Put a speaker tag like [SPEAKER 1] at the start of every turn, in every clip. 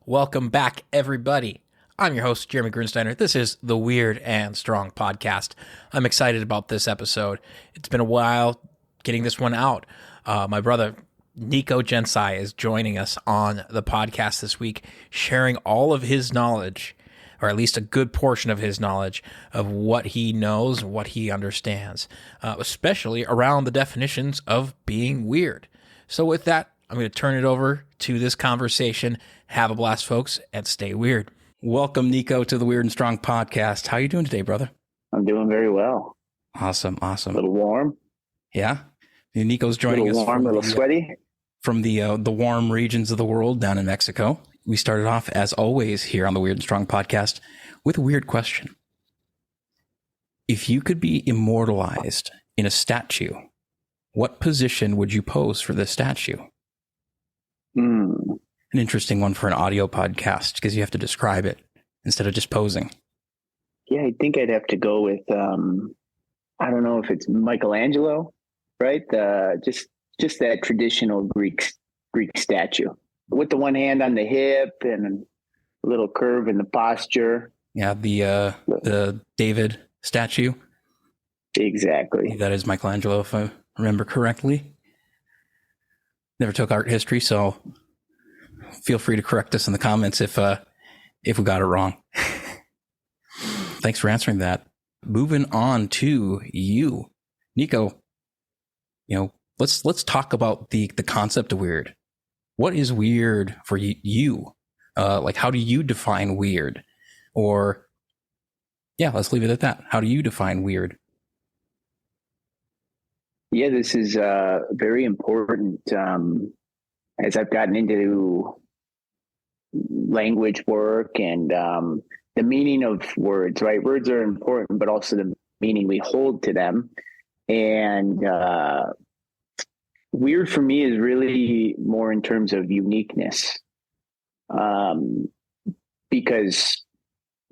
[SPEAKER 1] Welcome back, everybody. I'm your host, Jeremy Grunsteiner. This is the Weird and Strong podcast. I'm excited about this episode. It's been a while getting this one out. My brother, Nico Jensai, is joining us on the podcast this week, sharing all of his knowledge, or at least a good portion of his knowledge of what he knows, what he understands, especially around the definitions of being weird. So with that, I'm going to turn it over to this conversation. Have a blast, folks, and stay weird. Welcome, Nico, to the Weird and Strong podcast. How are you doing today, brother?
[SPEAKER 2] I'm doing very well.
[SPEAKER 1] Awesome.
[SPEAKER 2] A little warm.
[SPEAKER 1] Yeah. Nico's joining us.
[SPEAKER 2] A little sweaty.
[SPEAKER 1] From the warm regions of the world down in Mexico. We started off, as always, here on the Weird and Strong podcast with a weird question. If you could be immortalized in a statue, what position would you pose for this statue? An interesting one for an audio podcast because you have to describe it instead of just posing.
[SPEAKER 2] Yeah, I think I'd have to go with, I don't know if it's Michelangelo, right? Just that traditional Greek statue with the one hand on the hip and a little curve in the posture.
[SPEAKER 1] Yeah, the David statue.
[SPEAKER 2] Exactly.
[SPEAKER 1] That is Michelangelo, if I remember correctly. Never took art history, so feel free to correct us in the comments if we got it wrong. Thanks for answering that. Moving on to you, Nico. Let's talk about the concept of weird. What is weird for you? Like, how do you define weird? Or, yeah, let's leave it at that. How do you define weird?
[SPEAKER 2] Yeah, this is very important. As I've gotten into language work and the meaning of words, right? Words are important, but also the meaning we hold to them. And weird for me is really more in terms of uniqueness. Because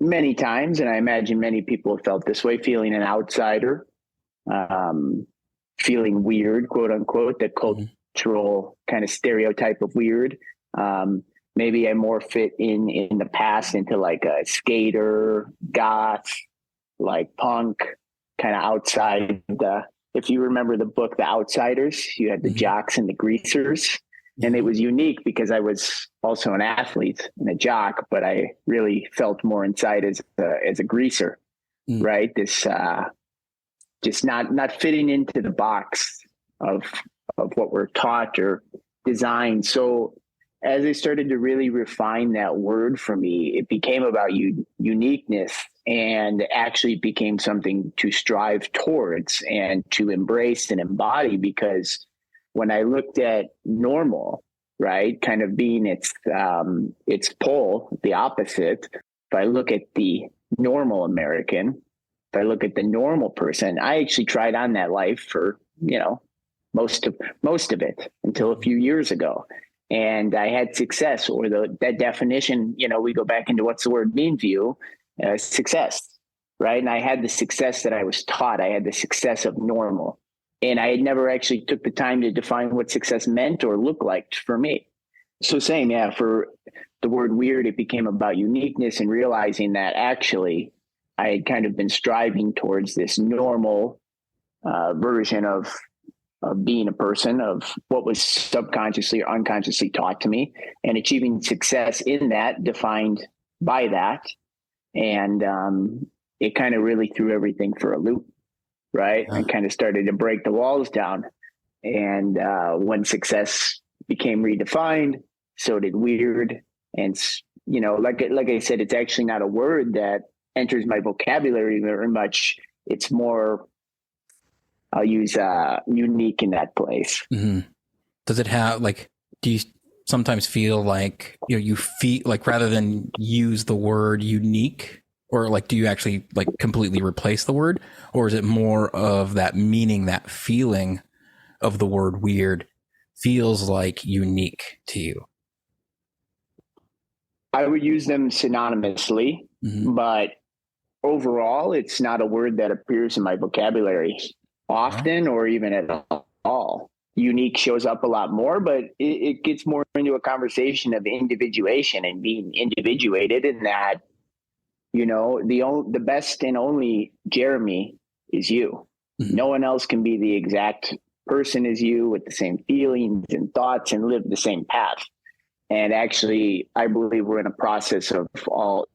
[SPEAKER 2] many times, and I imagine many people have felt this way, feeling an outsider, feeling weird, quote unquote, the cultural kind of stereotype of weird. Maybe I more fit in the past into like a skater, goth, like punk, kind of outside. If you remember the book, The Outsiders, you had the jocks and the greasers. And it was unique because I was also an athlete and a jock, but I really felt more inside as a greaser, right? This just not fitting into the box of what we're taught or designed. So as I started to really refine that word for me, it became about uniqueness and actually became something to strive towards and to embrace and embody. Because when I looked at normal, right, kind of being its pole, the opposite, if I look at the normal American, if I look at the normal person, I actually tried on that life for, most of it until a few years ago. And I had success, or that definition, we go back into what's the word mean to you, success, right? And I had the success that I was taught. I had the success of normal. And I had never actually took the time to define what success meant or looked like for me. So same, yeah, for the word weird, it became about uniqueness and realizing that actually I had kind of been striving towards this normal version of being a person, of what was subconsciously or unconsciously taught to me, and achieving success in that, defined by that. And it kind of really threw everything for a loop, right? And kind of started to break the walls down. And when success became redefined, so did weird. And, like I said, it's actually not a word that enters my vocabulary very much. It's more, I'll use unique in that place.
[SPEAKER 1] Mm-hmm. Does it have, do you sometimes feel like, you feel like rather than use the word unique, or do you actually completely replace the word, or is it more of that meaning, that feeling of the word weird feels like unique to you?
[SPEAKER 2] I would use them synonymously, but overall, it's not a word that appears in my vocabulary often or even at all. unique shows up a lot more, but it gets more into a conversation of individuation and being individuated, in that, the best and only Jeremy is you. Mm-hmm. No one else can be the exact person as you, with the same feelings and thoughts, and live the same path. And actually, I believe we're in a process of all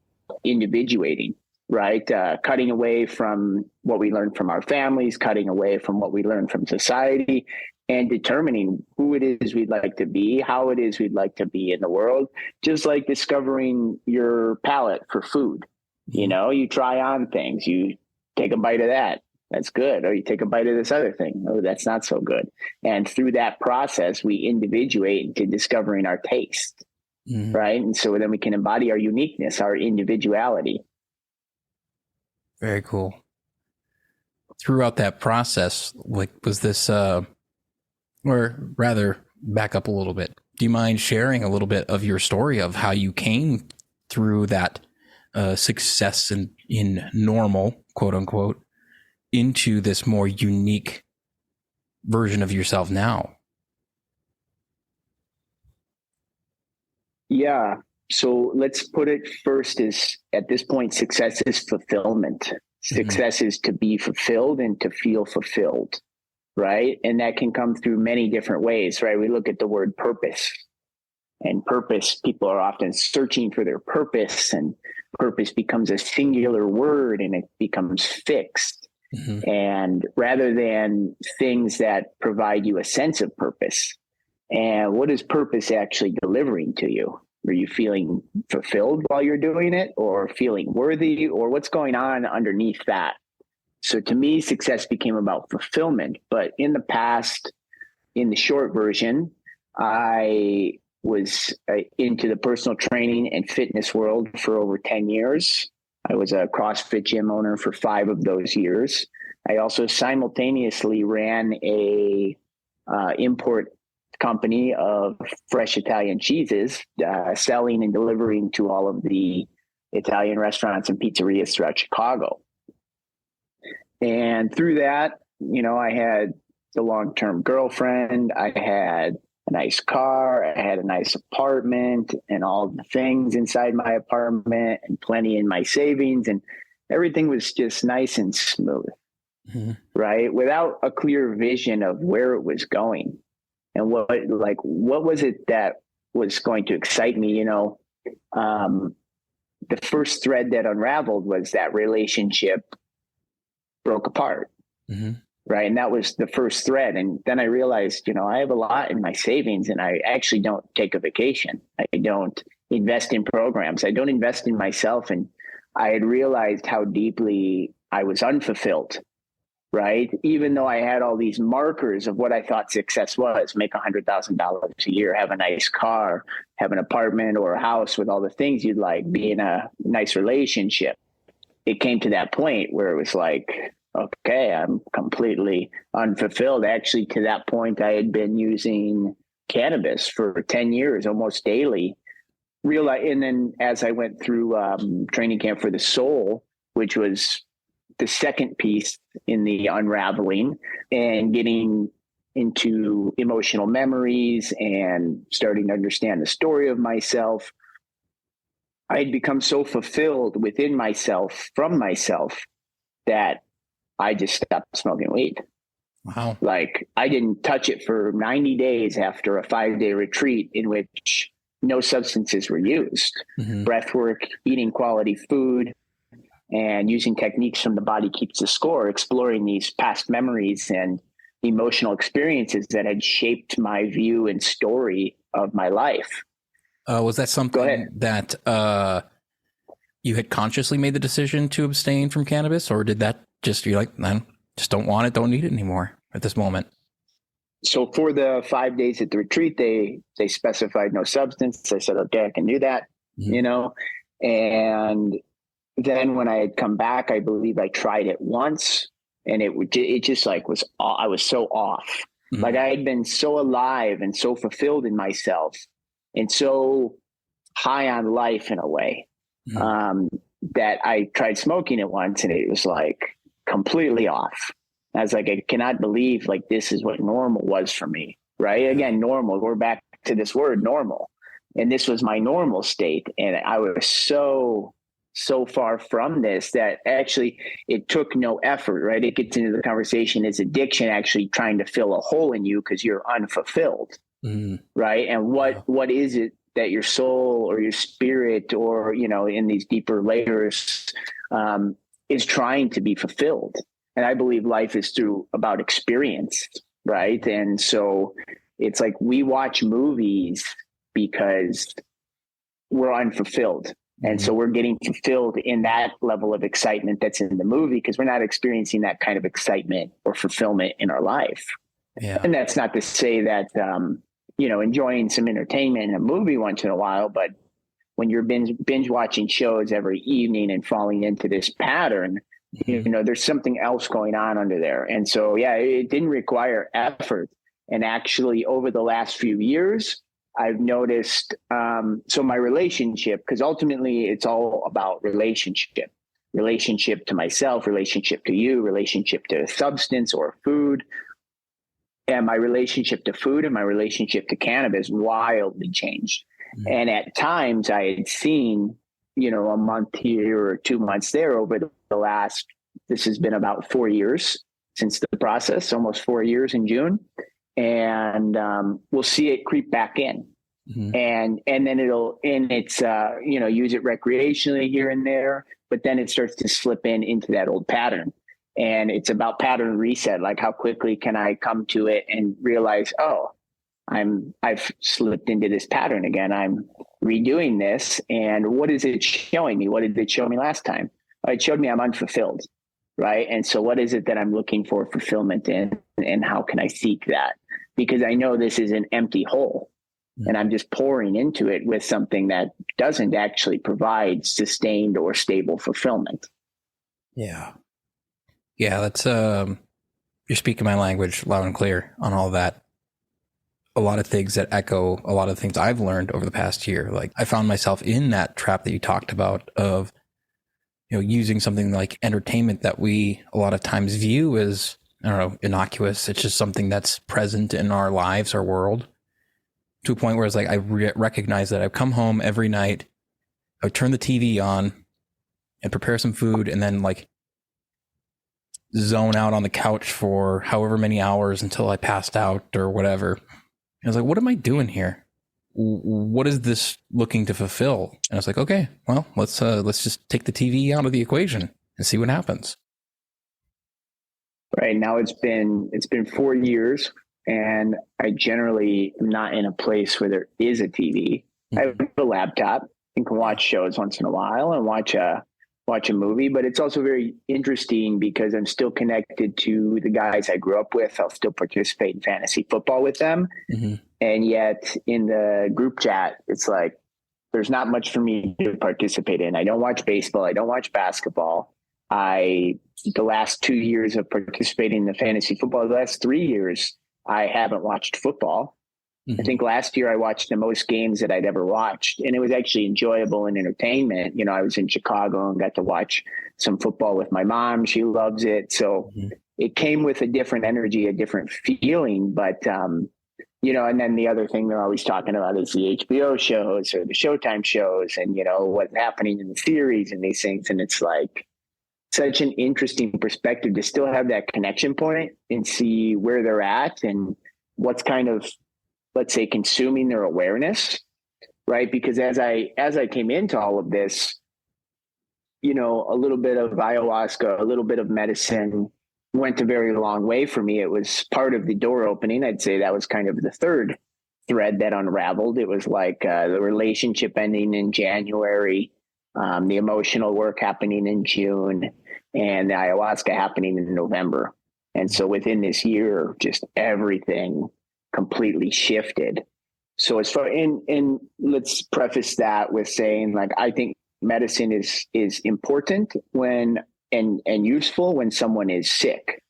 [SPEAKER 2] individuating, right? Cutting away from what we learned from our families, cutting away from what we learned from society, and determining who it is we'd like to be, how it is we'd like to be in the world. Just like discovering your palate for food. You try on things, you take a bite of that. That's good. Or you take a bite of this other thing. Oh, that's not so good. And through that process, we individuate into discovering our taste, right? And so then we can embody our uniqueness, our individuality.
[SPEAKER 1] Very cool. Throughout that process, was this, or rather, back up a little bit. Do you mind sharing a little bit of your story of how you came through that success in normal, quote unquote, into this more unique version of yourself now?
[SPEAKER 2] Yeah. So let's put it first is, at this point, success is fulfillment. Success is to be fulfilled and to feel fulfilled, right? And that can come through many different ways, right? We look at the word purpose, and purpose, people are often searching for their purpose, and purpose becomes a singular word and it becomes fixed. And rather than things that provide you a sense of purpose, and what is purpose actually delivering to you? Are you feeling fulfilled while you're doing it, or feeling worthy, or what's going on underneath that? So to me, success became about fulfillment. But in the past, in the short version, I was into the personal training and fitness world for over 10 years. I was a CrossFit gym owner for 5 of those years. I also simultaneously ran a import company of fresh Italian cheeses, selling and delivering to all of the Italian restaurants and pizzerias throughout Chicago. And through that, I had a long-term girlfriend, I had a nice car, I had a nice apartment, and all the things inside my apartment, and plenty in my savings, and everything was just nice and smooth, right? Without a clear vision of where it was going and what was it that was going to excite me. The first thread that unraveled was that relationship broke apart. Right. And that was the first thread. And then I realized, I have a lot in my savings, and I actually don't take a vacation. I don't invest in programs. I don't invest in myself. And I had realized how deeply I was unfulfilled. Right. Even though I had all these markers of what I thought success was: make $100,000 a year, have a nice car, have an apartment or a house with all the things you'd like, be in a nice relationship. It came to that point where it was like, okay, I'm completely unfulfilled. Actually, to that point, I had been using cannabis for 10 years, almost daily. And then as I went through training camp for the soul, which was the second piece in the unraveling, and getting into emotional memories and starting to understand the story of myself, I had become so fulfilled within myself, from myself, that I just stopped smoking weed.
[SPEAKER 1] Wow.
[SPEAKER 2] Like, I didn't touch it for 90 days after a 5-day retreat in which no substances were used. Breath work, eating quality food, and using techniques from The Body Keeps the Score, exploring these past memories and emotional experiences that had shaped my view and story of my life.
[SPEAKER 1] Was that something that you had consciously made the decision to abstain from cannabis, or did that just, you're like, I just don't want it, don't need it anymore at this moment?
[SPEAKER 2] So for the 5 days at the retreat, they specified no substance. I said, okay, I can do that, and then when I had come back, I believe I tried it once, and it just like I was so off. Like, I had been so alive and so fulfilled in myself and so high on life in a way, that I tried smoking it once, and it was like completely off. I was like, I cannot believe like this is what normal was for me. Right. Again, normal. We're back to this word normal. And this was my normal state. And I was so far from this that actually it took no effort, right? It gets into the conversation. Is addiction actually trying to fill a hole in you because you're unfulfilled, right? And what is it that your soul or your spirit or, you know, in these deeper layers is trying to be fulfilled? And I believe life is about experience, right? And so it's like we watch movies because we're unfulfilled. And so we're getting fulfilled in that level of excitement that's in the movie because we're not experiencing that kind of excitement or fulfillment in our life. Yeah. And that's not to say that, you know, enjoying some entertainment in a movie once in a while, but when you're binge watching shows every evening and falling into this pattern, you know, there's something else going on under there. And so, yeah, it didn't require effort. And actually over the last few years, I've noticed, so my relationship, because ultimately it's all about relationship to myself, relationship to you, relationship to substance or food. And my relationship to food and my relationship to cannabis wildly changed. And at times I had seen, you know, a month here or 2 months there over the last, this has been about 4 years since the process, almost 4 years in June. And we'll see it creep back in. And then it's, you know, use it recreationally here and there, but then it starts to slip into that old pattern. And it's about pattern reset. Like how quickly can I come to it and realize, oh, I've slipped into this pattern again. I'm redoing this. And what is it showing me? What did it show me last time? It showed me I'm unfulfilled. Right. And so what is it that I'm looking for fulfillment in, and how can I seek that? Because I know this is an empty hole and I'm just pouring into it with something that doesn't actually provide sustained or stable fulfillment.
[SPEAKER 1] Yeah. Yeah. That's, you're speaking my language loud and clear on all that. A lot of things that echo a lot of things I've learned over the past year. Like I found myself in that trap that you talked about of, you know, using something like entertainment that we a lot of times view as, I don't know, innocuous. It's just something that's present in our lives, our world, to a point where it's like I recognize that I come home every night, I would turn the TV on and prepare some food and then like zone out on the couch for however many hours until I passed out or whatever. I was like, what am I doing here? What is this looking to fulfill? And I was like, okay, well, let's just take the TV out of the equation and see what happens.
[SPEAKER 2] Right now it's been 4 years and I generally am not in a place where there is a TV. I have a laptop and can watch shows once in a while and watch a movie, but it's also very interesting because I'm still connected to the guys I grew up with. I'll still participate in fantasy football with them. And yet in the group chat, it's like, there's not much for me to participate in. I don't watch baseball. I don't watch basketball. The last 2 years of participating in the fantasy football, the last 3 years, I haven't watched football. I think last year I watched the most games that I'd ever watched, and it was actually enjoyable and entertainment. You know, I was in Chicago and got to watch some football with my mom. She loves it. So it came with a different energy, a different feeling. But, you know, and then the other thing they're always talking about is the HBO shows or the Showtime shows and, you know, what's happening in the series and these things. And it's like such an interesting perspective to still have that connection point and see where they're at and what's kind of, let's say, consuming their awareness, right? Because as I came into all of this, you know, a little bit of ayahuasca, a little bit of medicine went a very long way for me. It was part of the door opening. I'd say that was kind of the third thread that unraveled. It was like the relationship ending in January, the emotional work happening in June, and the ayahuasca happening in November. And so within this year, just everything completely shifted. So as far and let's preface that with saying, like, I think medicine is important when and useful when someone is sick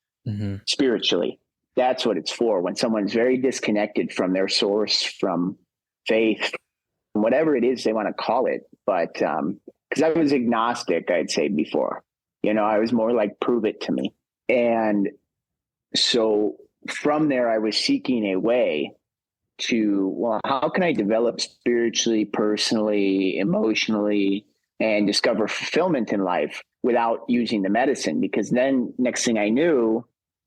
[SPEAKER 2] spiritually. That's what it's for. When someone's very disconnected from their source, from faith, whatever it is they want to call it. But because I was agnostic, I'd say before, you know, I was more like, prove it to me. And So from there, I was seeking a way to, well, how can I develop spiritually, personally, emotionally, and discover fulfillment in life without using the medicine? Because then next thing I knew,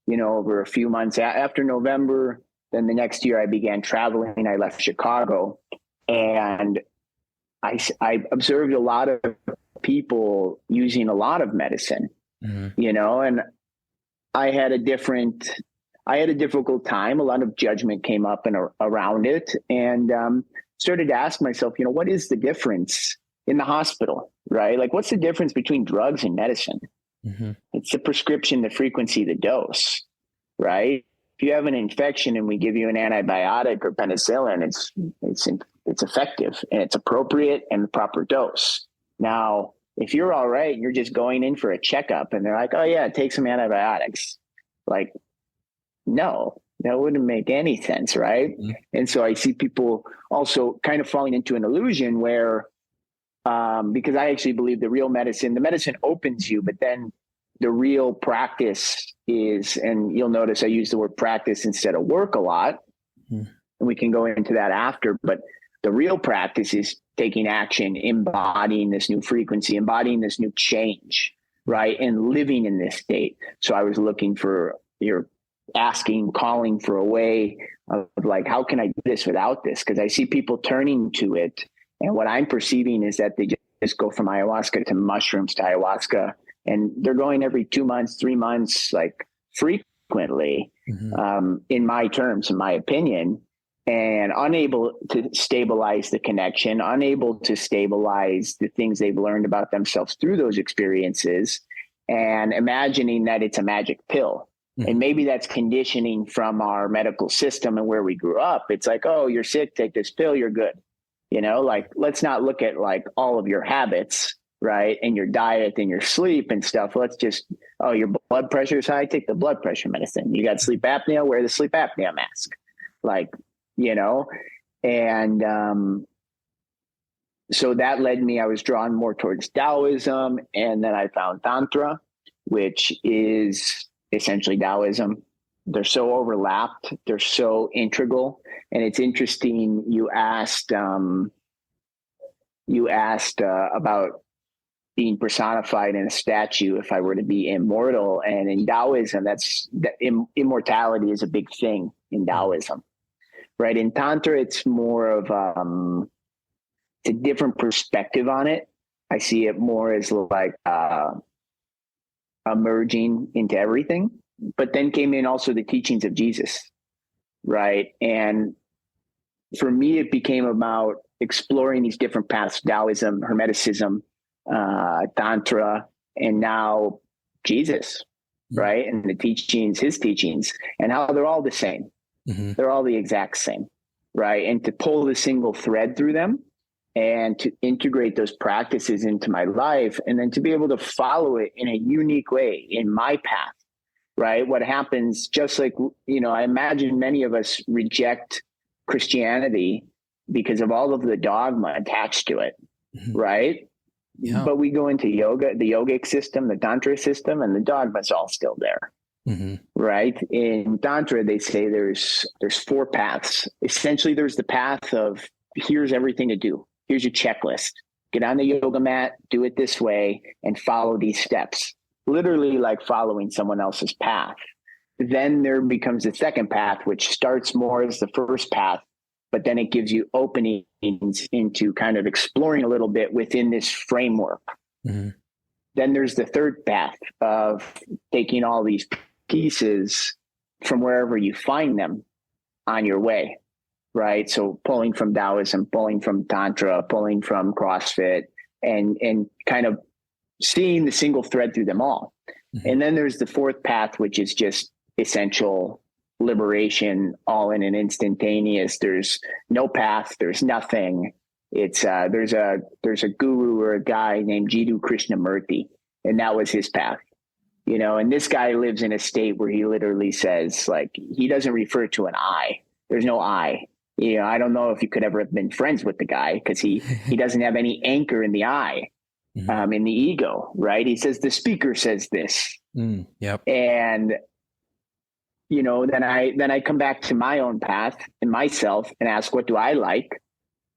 [SPEAKER 2] over a few months after November, then the next year I began traveling. I left Chicago, and I observed a lot of people using a lot of medicine, and I had a difficult time. A lot of judgment came up and around it, and started to ask myself, what is the difference in the hospital, right? Like, what's the difference between drugs and medicine? It's the prescription, the frequency, the dose, right? If you have an infection and we give you an antibiotic or penicillin, it's effective and it's appropriate and the proper dose. Now, if you're all right, you're just going in for a checkup and they're like, oh yeah, take some antibiotics. Like, no, that wouldn't make any sense, right? And so I see people also kind of falling into an illusion where, because I actually believe the medicine opens you, but then the real practice is, and you'll notice I use the word practice instead of work a lot, and we can go into that after, but the real practice is taking action, embodying this new frequency, embodying this new change, right? And living in this state. So I was looking for calling for a way of like, how can I do this without this? Because I see people turning to it. And what I'm perceiving is that they just go from ayahuasca to mushrooms to ayahuasca. And they're going every 2 months, 3 months, like frequently, in my terms, in my opinion, and unable to stabilize the connection, unable to stabilize the things they've learned about themselves through those experiences, and imagining that it's a magic pill. And maybe that's conditioning from our medical system and where we grew up. It's like, oh, you're sick, take this pill, you're good. Like, let's not look at like all of your habits, right? And your diet and your sleep and stuff. Let's just, oh, your blood pressure is high, take the blood pressure medicine. You got sleep apnea, wear the sleep apnea mask. Like, and so that led me, I was drawn more towards Taoism. And then I found Tantra, which is essentially Taoism. They're so overlapped. They're so integral. And it's interesting. You asked about being personified in a statue. If I were to be immortal, and in Taoism, immortality is a big thing in Taoism, right? In Tantra, it's more of it's a different perspective on it. I see it more as like emerging into everything. But then came in also the teachings of Jesus, right? And for me, it became about exploring these different paths: Taoism, Hermeticism, Tantra, and now Jesus, right? And the teachings, his teachings, and how they're all the same. They're all the exact same, right? And to pull the single thread through them and to integrate those practices into my life, and then to be able to follow it in a unique way in my path, right? What happens, just like, I imagine many of us reject Christianity because of all of the dogma attached to it, right? Yeah. But we go into yoga, the yogic system, the Tantra system, and the dogma's all still there, right? In Tantra, they say there's 4 paths. Essentially, there's the path of, here's everything to do. Here's your checklist. Get on the yoga mat, do it this way, and follow these steps. Literally like following someone else's path. Then there becomes the second path, which starts more as the first path, but then it gives you openings into kind of exploring a little bit within this framework. Then there's the third path of taking all these pieces from wherever you find them on your way, right? So pulling from Taoism, pulling from Tantra, pulling from CrossFit, and kind of seeing the single thread through them all. And then there's the fourth path, which is just essential liberation, all in an instantaneous. There's no path. There's nothing. It's there's a guru or a guy named Jiddu Krishnamurti, and that was his path. And this guy lives in a state where he literally says, like, he doesn't refer to an I. There's no I. I don't know if you could ever have been friends with the guy, because he doesn't have any anchor in the I. In the ego, right? He says, the speaker says this.
[SPEAKER 1] Yep.
[SPEAKER 2] And then I come back to my own path and myself and ask, what do I like?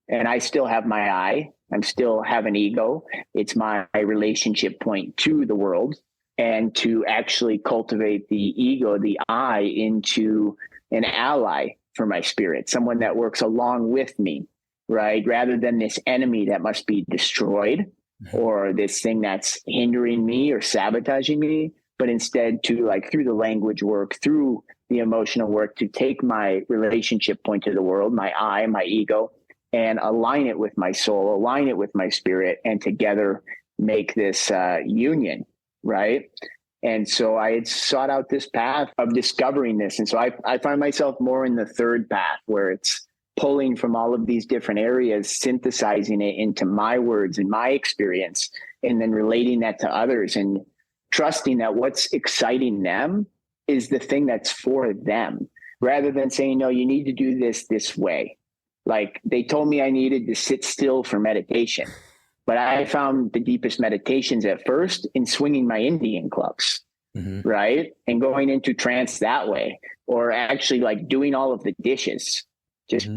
[SPEAKER 2] And I still have my I. I'm still have an ego. It's my relationship point to the world, and to actually cultivate the ego, the I, into an ally for my spirit, someone that works along with me, right? Rather than this enemy that must be destroyed, or this thing that's hindering me or sabotaging me, but instead to, like, through the language work, through the emotional work, to take my relationship point to the world, my I, my ego, and align it with my soul, align it with my spirit, and together make this union, right? And so I had sought out this path of discovering this. And so I find myself more in the third path, where it's pulling from all of these different areas, synthesizing it into my words and my experience, and then relating that to others, and trusting that what's exciting them is the thing that's for them, rather than saying, no, you need to do this way. Like, they told me I needed to sit still for meditation, but I found the deepest meditations at first in swinging my Indian clubs, right? And going into trance that way, or actually like doing all of the dishes, just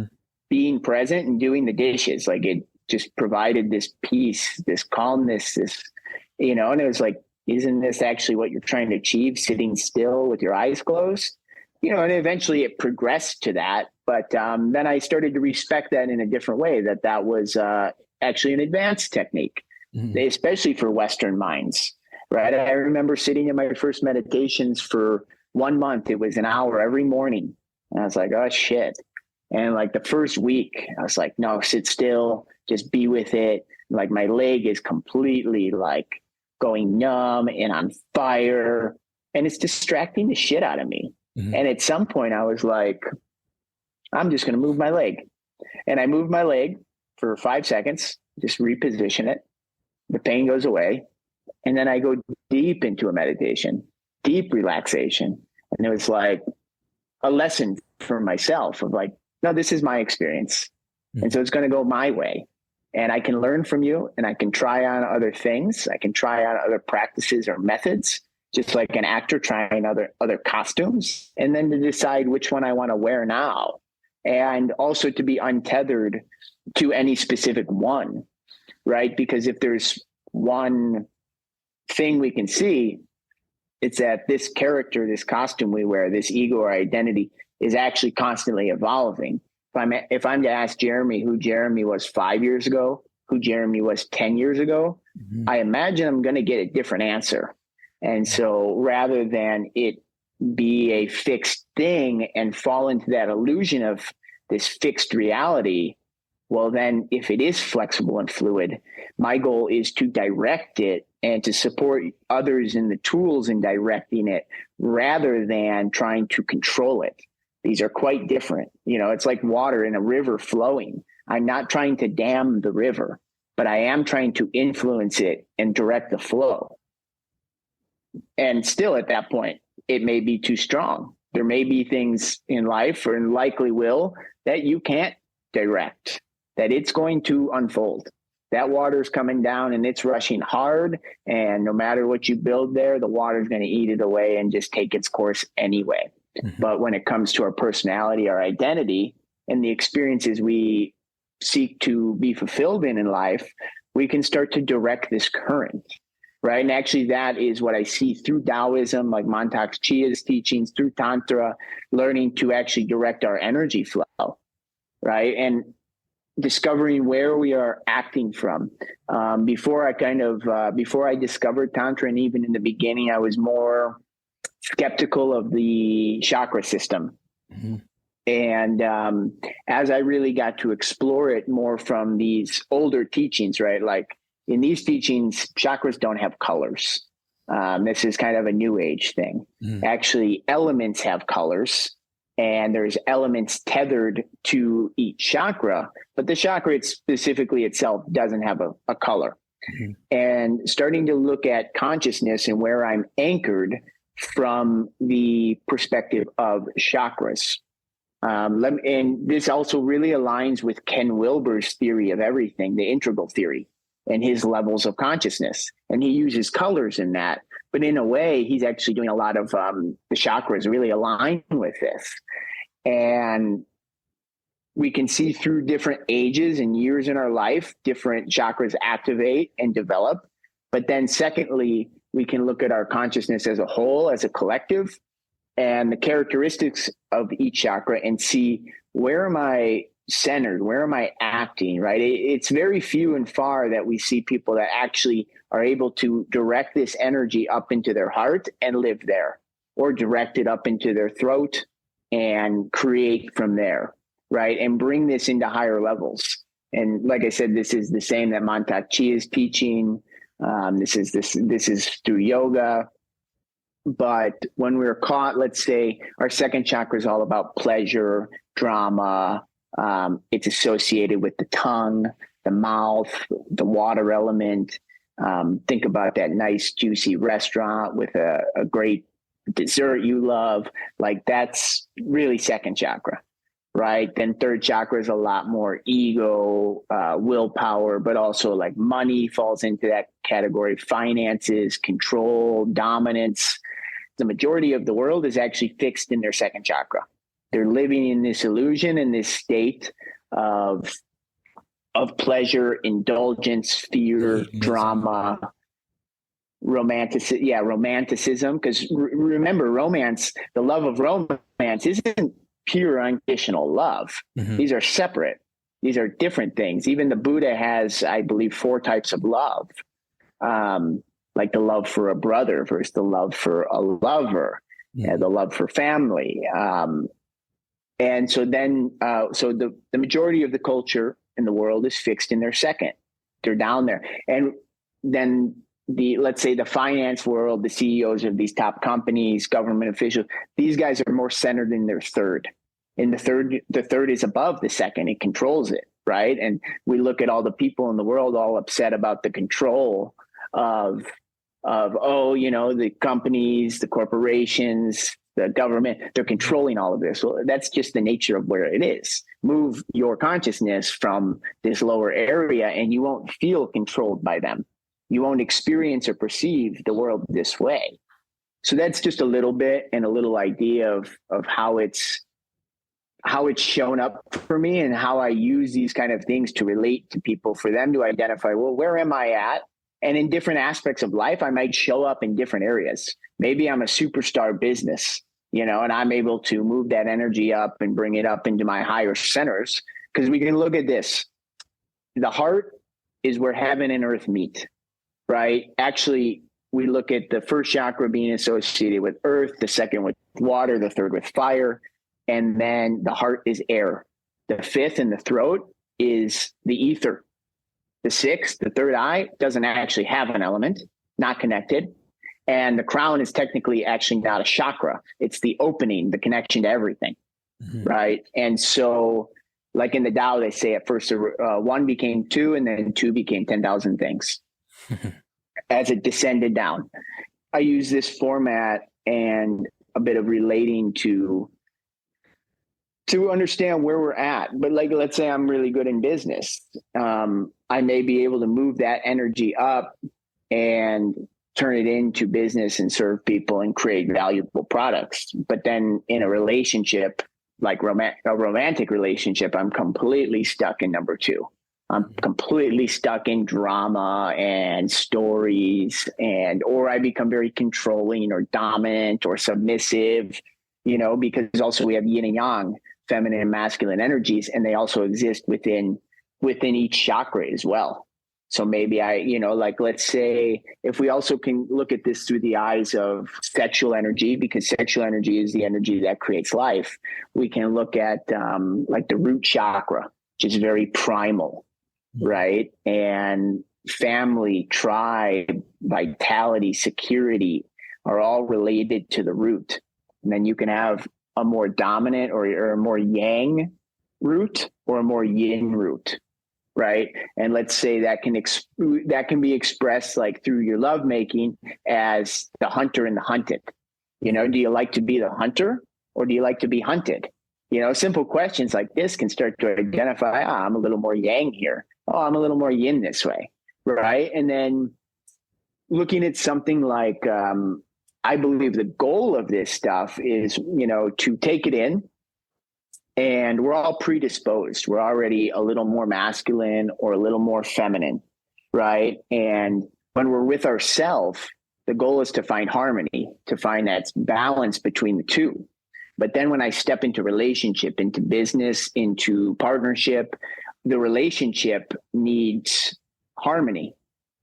[SPEAKER 2] being present and doing the dishes. Like, it just provided this peace, this calmness, this, and it was like, isn't this actually what you're trying to achieve, sitting still with your eyes closed? And eventually it progressed to that. But then I started to respect that in a different way, that was actually an advanced technique, especially for Western minds, right? I remember sitting in my first meditations for 1 month. It was an hour every morning. And I was like, oh, shit. And like the first week, I was like, no, sit still, just be with it. Like, my leg is completely like going numb and on fire, and it's distracting the shit out of me. And at some point I was like, I'm just going to move my leg. And I moved my leg for 5 seconds, just reposition it. The pain goes away. And then I go deep into a meditation, deep relaxation. And it was like a lesson for myself of like, no, this is my experience. And so it's going to go my way. And I can learn from you, and I can try on other things. I can try on other practices or methods, just like an actor trying other costumes, and then to decide which one I want to wear now. And also to be untethered to any specific one, right? Because if there's one thing we can see, it's that this character, this costume we wear, this ego or identity, is actually constantly evolving. If I'm to ask Jeremy who Jeremy was 5 years ago, who Jeremy was 10 years ago, I imagine I'm going to get a different answer. And so rather than it be a fixed thing and fall into that illusion of this fixed reality, well, then if it is flexible and fluid, my goal is to direct it and to support others in the tools in directing it, rather than trying to control it. These are quite different. It's like water in a river flowing. I'm not trying to dam the river, but I am trying to influence it and direct the flow. And still at that point, it may be too strong. There may be things in life, or likely will, that you can't direct, that it's going to unfold. That water's coming down and it's rushing hard. And no matter what you build there, the water's going to eat it away and just take its course anyway. But when it comes to our personality, our identity, and the experiences we seek to be fulfilled in life, we can start to direct this current, right? And actually that is what I see through Taoism, like Montauk Chia's teachings, through Tantra, learning to actually direct our energy flow, right? And discovering where we are acting from. Before I discovered Tantra, and even in the beginning, I was more skeptical of the chakra system. And as I really got to explore it more from these older teachings, right? Like in these teachings, chakras don't have colors. This is kind of a new age thing. Actually, elements have colors, and there's elements tethered to each chakra, but the chakra specifically itself doesn't have a color. And starting to look at consciousness and where I'm anchored from the perspective of chakras. And this also really aligns with Ken Wilber's theory of everything, the integral theory, and his levels of consciousness. And he uses colors in that, But in a way, he's actually doing a lot of the chakras really align with this. And we can see through different ages and years in our life, different chakras activate and develop. But then secondly, we can look at our consciousness as a whole, as a collective, and the characteristics of each chakra and see, where am I centered? Where am I acting, right? It's very few and far that we see people that actually are able to direct this energy up into their heart and live there, or direct it up into their throat and create from there, right? And bring this into higher levels. And like I said, this is the same that Mantak Chi is teaching. This is through yoga. But when we're caught, let's say our second chakra is all about pleasure, drama. It's associated with the tongue, the mouth, the water element. Think about that nice, juicy restaurant with a great dessert you love. Like, that's really second chakra, right? Then third chakra is a lot more ego, willpower, but also like money falls into that category. Finances, control, dominance. The majority of the world is actually fixed in their second chakra. They're living in this illusion, in this state of pleasure, indulgence, fear, drama, romanticism. Because remember, romance, the love of romance isn't pure unconditional love. Mm-hmm. These are separate. These are different things. Even the Buddha has, I believe, 4 types of love. Like the love for a brother versus the love for a lover, the love for family. And so then, so the majority of the culture in the world is fixed in their second. They're down there. And then let's say the finance world, the CEOs of these top companies, government officials, these guys are more centered in their third. And the third is above the second. It controls it, right? And we look at all the people in the world all upset about the control of the companies, the corporations, the government, they're controlling all of this. Well, that's just the nature of where it is. Move your consciousness from this lower area and you won't feel controlled by them. You won't experience or perceive the world this way. So that's just a little bit and a little idea of how it's shown up for me and how I use these kind of things to relate to people, for them to identify, well, where am I at? And in different aspects of life, I might show up in different areas. Maybe I'm a superstar business, and I'm able to move that energy up and bring it up into my higher centers. Because we can look at this. The heart is where heaven and earth meet, right? Actually, we look at the first chakra being associated with earth, the second with water, the third with fire, and then the heart is air. The fifth in the throat is the ether. The sixth, the third eye, doesn't actually have an element, not connected. And the crown is technically actually not a chakra. It's the opening, the connection to everything, right? And so, like in the Tao, they say at first 1 became 2, and then 2 became 10,000 things as it descended down. I use this format and a bit of relating to understand where we're at. But like, let's say I'm really good in business. I may be able to move that energy up and turn it into business and serve people and create valuable products. But then in a relationship, like a romantic relationship, I'm completely stuck in number 2. I'm completely stuck in drama and stories, or I become very controlling or dominant or submissive, because also we have yin and yang, feminine and masculine energies, and they also exist within each chakra as well. So maybe let's say if we also can look at this through the eyes of sexual energy, because sexual energy is the energy that creates life, we can look at like the root chakra, which is very primal, right? And family, tribe, vitality, security are all related to the root. And then you can have a more dominant or a more yang root or a more yin root, right? And let's say that can be expressed like through your lovemaking as the hunter and the hunted. Do you like to be the hunter or do you like to be hunted? Simple questions like this can start to identify, I'm a little more yang here. Oh, I'm a little more yin this way, right? And then looking at something like, I believe the goal of this stuff is, to take it in, and we're all predisposed. We're already a little more masculine or a little more feminine, right? And when we're with ourselves, the goal is to find harmony, to find that balance between the two. But then when I step into relationship, into business, into partnership, the relationship needs harmony.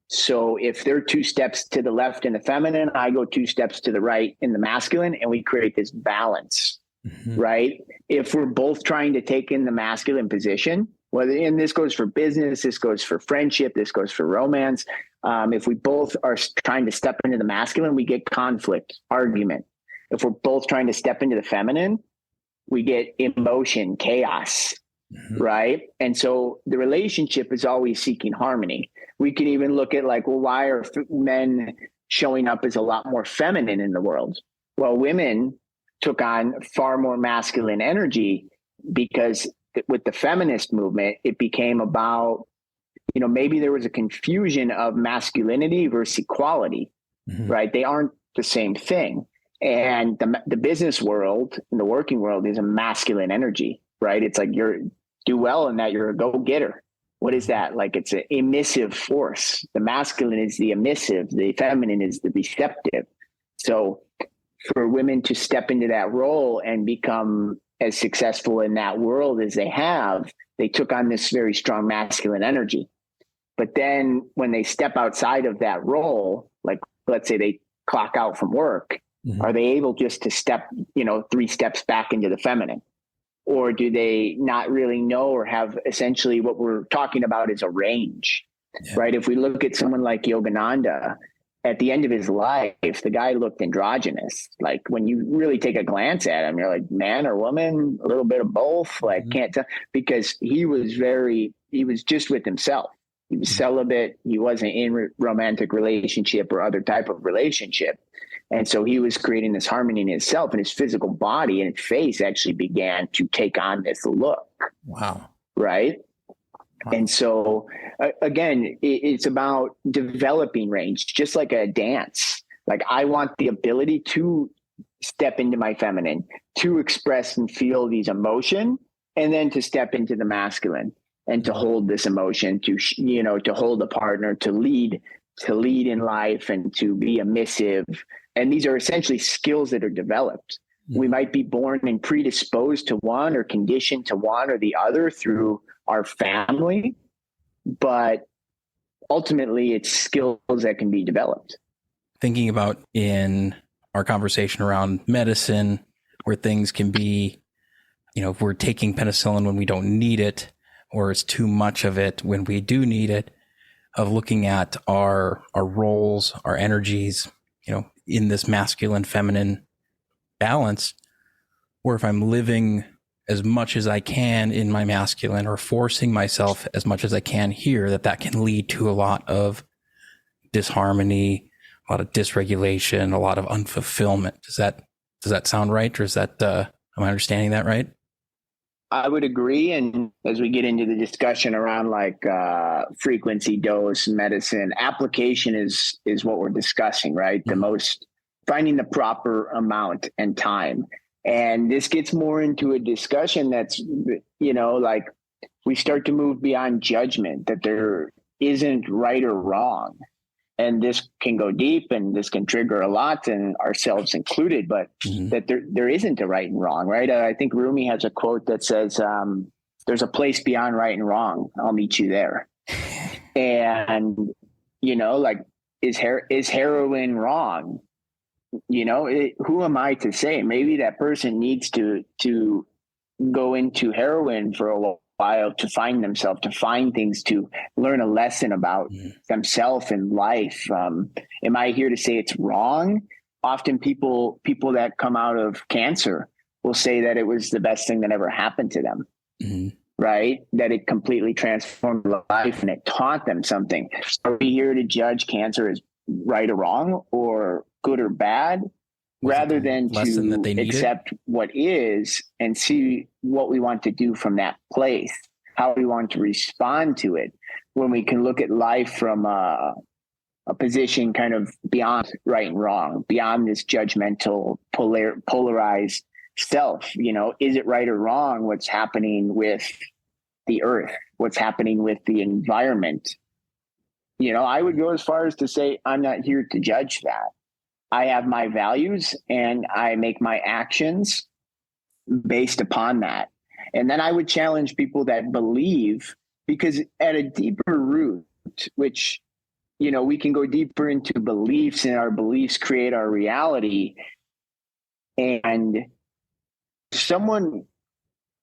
[SPEAKER 2] So if they're 2 steps to the left in the feminine, I go 2 steps to the right in the masculine, and we create this balance, right? If we're both trying to take in the masculine position, and this goes for business, this goes for friendship, this goes for romance. If we both are trying to step into the masculine, we get conflict, argument. If we're both trying to step into the feminine, we get emotion, chaos, right? And so the relationship is always seeking harmony. We can even look at like, well, why are men showing up as a lot more feminine in the world? Well, women took on far more masculine energy because with the feminist movement, it became about, maybe there was a confusion of masculinity versus equality, right? They aren't the same thing. And the business world and the working world is a masculine energy, right? It's like do well in that you're a go-getter. What is that? Like it's an emissive force. The masculine is the emissive, the feminine is the receptive. So for women to step into that role and become as successful in that world as they have, they took on this very strong masculine energy. But then when they step outside of that role, like let's say they clock out from work, are they able just to step, 3 steps back into the feminine? Or do they not really know or have essentially what we're talking about is a range, right? If we look at someone like Yogananda, at the end of his life, the guy looked androgynous. Like when you really take a glance at him, you're like, man or woman, a little bit of both. Like can't tell, because he was just with himself. He was celibate. He wasn't in romantic relationship or other type of relationship. And so he was creating this harmony in himself, and his physical body and his face actually began to take on this look.
[SPEAKER 1] Wow.
[SPEAKER 2] Right. Wow. And so again, it's about developing range, just like a dance. Like I want the ability to step into my feminine, to express and feel these emotion, and then to step into the masculine and to hold this emotion, to hold a partner, to lead in life, and to be emissive. And these are essentially skills that are developed. We might be born and predisposed to one or conditioned to one or the other through our family, but ultimately it's skills that can be developed.
[SPEAKER 1] Thinking about in our conversation around medicine, where things can be, if we're taking penicillin when we don't need it, or it's too much of it when we do need it, of looking at our roles, our energies, in this masculine, feminine balance, or if I'm living as much as I can in my masculine or forcing myself as much as I can here, that can lead to a lot of disharmony, a lot of dysregulation, a lot of unfulfillment. Does that sound right? Or is that, am I understanding that right?
[SPEAKER 2] I would agree. And as we get into the discussion around like frequency, dose, medicine, application is what we're discussing, right? The most, finding the proper amount and time. And this gets more into a discussion that's, like we start to move beyond judgment, that there isn't right or wrong. And this can go deep, and this can trigger a lot, and ourselves included, but that there isn't a right and wrong, right? I think Rumi has a quote that says, there's a place beyond right and wrong. I'll meet you there. And, like, is heroin wrong? Who am I to say? Maybe that person needs to go into heroin for a while to find themselves, to find things, to learn a lesson about themselves and life. Am I here to say it's wrong? Often people that come out of cancer will say that it was the best thing that ever happened to them, right? That it completely transformed their life and it taught them something. Are we here to judge cancer as right or wrong or good or bad? Rather than to accept what is and see what we want to do from that place, how we want to respond to it. When we can look at life from a position kind of beyond right and wrong, beyond this judgmental, polarized self. Is it right or wrong what's happening with the earth, what's happening with the environment? I would go as far as to say, I'm not here to judge that. I have my values and I make my actions based upon that. And then I would challenge people that believe, because at a deeper root, which, we can go deeper into beliefs, and our beliefs create our reality. And someone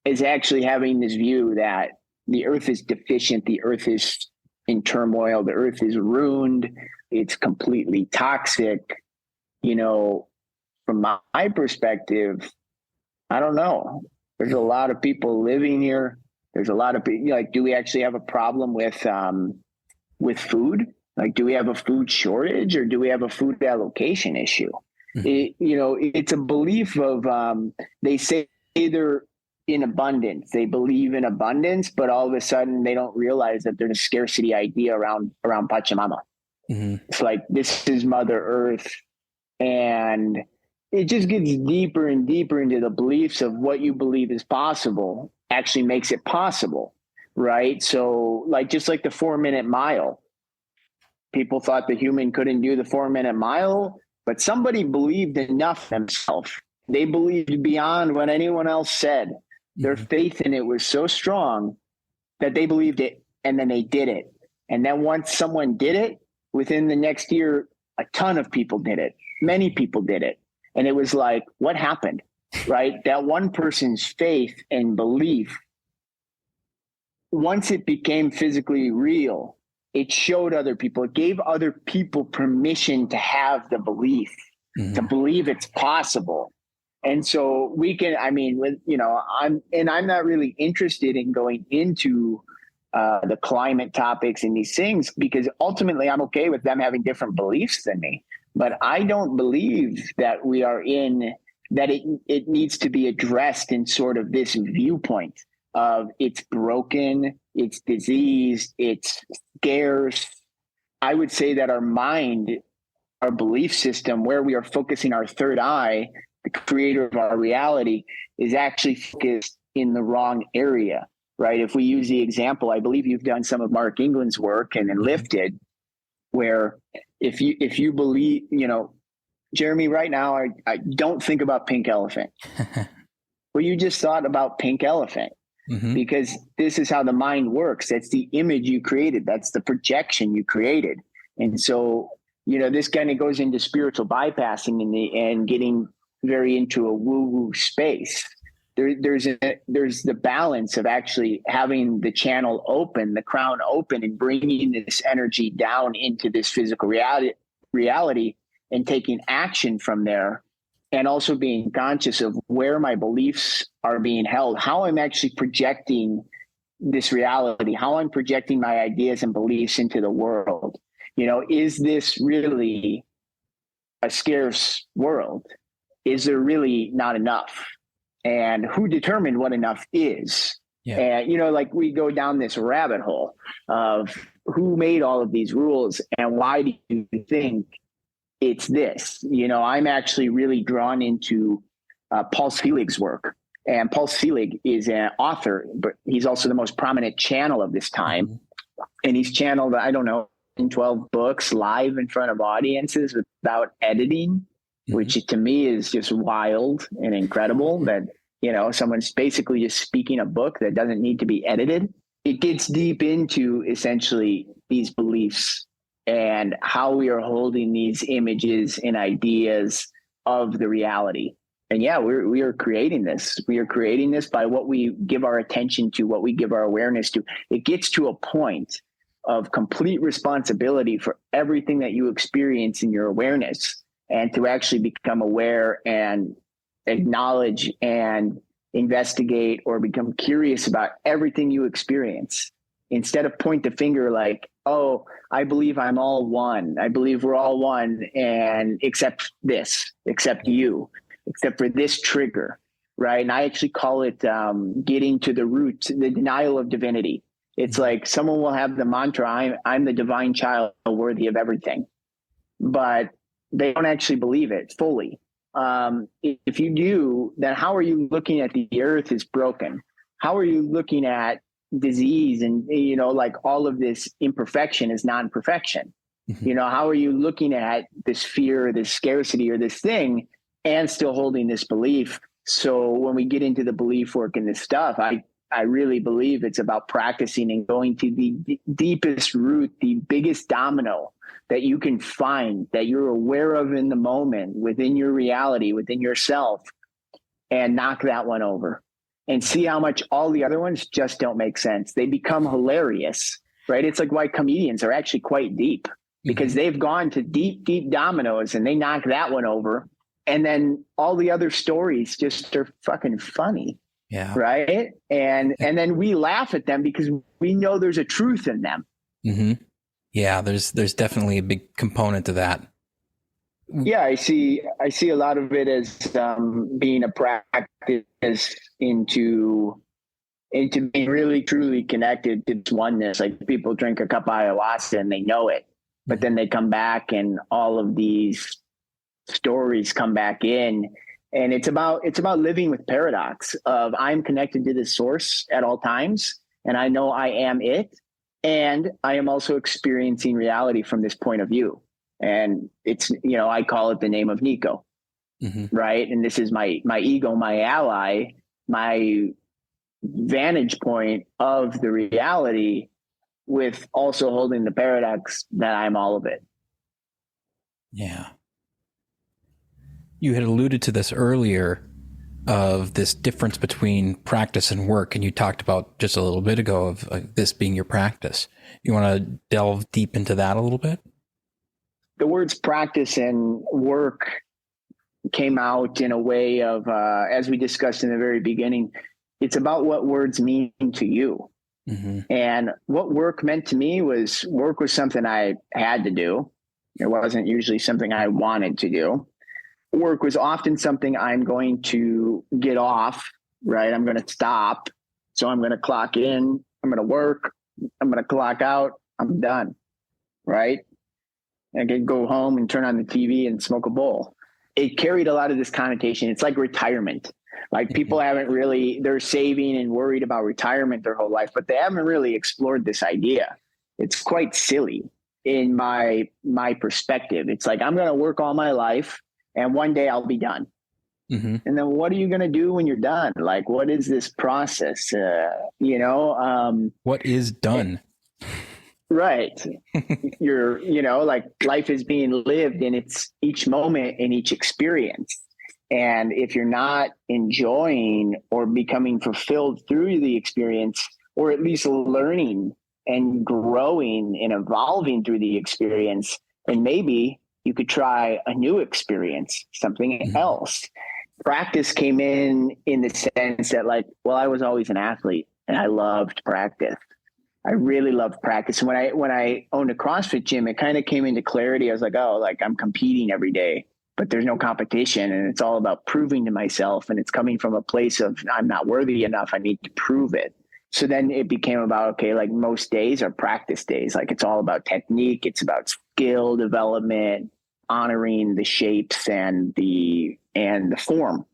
[SPEAKER 2] is actually having this view that the earth is deficient, the earth is in turmoil, the earth is ruined, it's completely toxic. From my perspective, I don't know. There's a lot of people living here. There's a lot of people, like, do we actually have a problem with food? Like, do we have a food shortage, or do we have a food allocation issue? It's a belief of, they say they're in abundance. They believe in abundance, but all of a sudden they don't realize that there's a scarcity idea around Pachamama. It's like, this is Mother Earth. And it just gets deeper and deeper into the beliefs of what you believe is possible actually makes it possible, right? So, just like the 4-minute mile, people thought the human couldn't do the 4-minute mile, but somebody believed enough themselves. They believed beyond what anyone else said. Their faith in it was so strong that they believed it, and then they did it. And then once someone did it, within the next year, a ton of people did it. Many people did it. And it was like, what happened, right? That one person's faith and belief, once it became physically real, it showed other people, it gave other people permission to have the belief, to believe it's possible. And so we can, I'm not really interested in going into the climate topics and these things, because ultimately I'm okay with them having different beliefs than me. But I don't believe that we are that it needs to be addressed in sort of this viewpoint of it's broken, it's diseased, it's scarce. I would say that our mind, our belief system, where we are focusing our third eye, the creator of our reality, is actually focused in the wrong area, right? If we use the example, I believe you've done some of Mark England's work and then Lifted, where if you believe, Jeremy, right now, I don't think about pink elephant. Well, you just thought about pink elephant because this is how the mind works. That's the image you created. That's the projection you created. And so, this kind of goes into spiritual bypassing and getting very into a woo-woo space. There's the balance of actually having the channel open, the crown open, and bringing this energy down into this physical reality and taking action from there, and also being conscious of where my beliefs are being held, how I'm actually projecting this reality, how I'm projecting my ideas and beliefs into the world. Is this really a scarce world? Is there really not enough? And who determined what enough is? Yeah. And, we go down this rabbit hole of who made all of these rules and why do you think it's this? I'm actually really drawn into Paul Selig's work. And Paul Selig is an author, but he's also the most prominent channel of this time. And he's channeled, 12 books live in front of audiences without editing, which to me is just wild and incredible that, someone's basically just speaking a book that doesn't need to be edited. It gets deep into essentially these beliefs and how we are holding these images and ideas of the reality. And yeah, we are creating this. We are creating this by what we give our attention to, what we give our awareness to. It gets to a point of complete responsibility for everything that you experience in your awareness, and to actually become aware and acknowledge and investigate or become curious about everything you experience, instead of point the finger like, oh, I believe I'm all one. I believe we're all one, and except this, except you, except for this trigger, right? And I actually call it getting to the root, the denial of divinity. It's like someone will have the mantra, I'm the divine child worthy of everything. but they don't actually believe it fully. If you do, then how are you looking at the earth is broken? How are you looking at disease and, like all of this imperfection is non-perfection?
[SPEAKER 1] Mm-hmm.
[SPEAKER 2] How are you looking at this fear, or this scarcity, or this thing, and still holding this belief? So when we get into the belief work and this stuff, I really believe it's about practicing and going to the deepest root, the biggest domino that you can find, that you're aware of in the moment, within your reality, within yourself, and knock that one over and see how much all the other ones just don't make sense. They become hilarious, right? It's like why comedians are actually quite deep, because they've gone to deep, deep dominoes and they knock that one over. And then all the other stories just are fucking funny.
[SPEAKER 1] Yeah.
[SPEAKER 2] Right. And then we laugh at them because we know there's a truth in them.
[SPEAKER 1] Mm-hmm. Yeah. There's definitely a big component to that.
[SPEAKER 2] Yeah. I see a lot of it as being a practice into being really truly connected to this oneness. Like people drink a cup of ayahuasca and they know it, but then they come back and all of these stories come back in. And it's about living with paradox of I'm connected to this source at all times, and I know I am it, and I am also experiencing reality from this point of view. And it's, I call it the name of Nico, right? And this is my ego, my ally, my vantage point of the reality, with also holding the paradox that I'm all of it.
[SPEAKER 1] Yeah. You had alluded to this earlier of this difference between practice and work. And you talked about just a little bit ago of this being your practice. You want to delve deep into that a little bit?
[SPEAKER 2] The words practice and work came out in a way of, as we discussed in the very beginning, it's about what words mean to you. And what work meant to me was something I had to do. It wasn't usually something I wanted to do. Work was often something I'm going to get off, right? I'm going to stop. So I'm going to clock in. I'm going to work. I'm going to clock out. I'm done, right? I can go home and turn on the TV and smoke a bowl. It carried a lot of this connotation. It's like retirement. Like people they're saving and worried about retirement their whole life, but they haven't really explored this idea. It's quite silly in my perspective. It's like, I'm going to work all my life, and one day I'll be done. And then what are you going to do when you're done? Like, what is this process?
[SPEAKER 1] What is done?
[SPEAKER 2] Right. You're, like life is being lived in each moment in each experience. And if you're not enjoying or becoming fulfilled through the experience, or at least learning and growing and evolving through the experience, then maybe you could try a new experience, something else. Practice came in the sense that I was always an athlete and I loved practice. I really loved practice. And when I owned a CrossFit gym, it kind of came into clarity. I was like, I'm competing every day, but there's no competition. And it's all about proving to myself. And it's coming from a place of I'm not worthy enough. I need to prove it. So then it became about, most days are practice days. Like it's all about technique. It's about skill development, honoring the shapes and the form.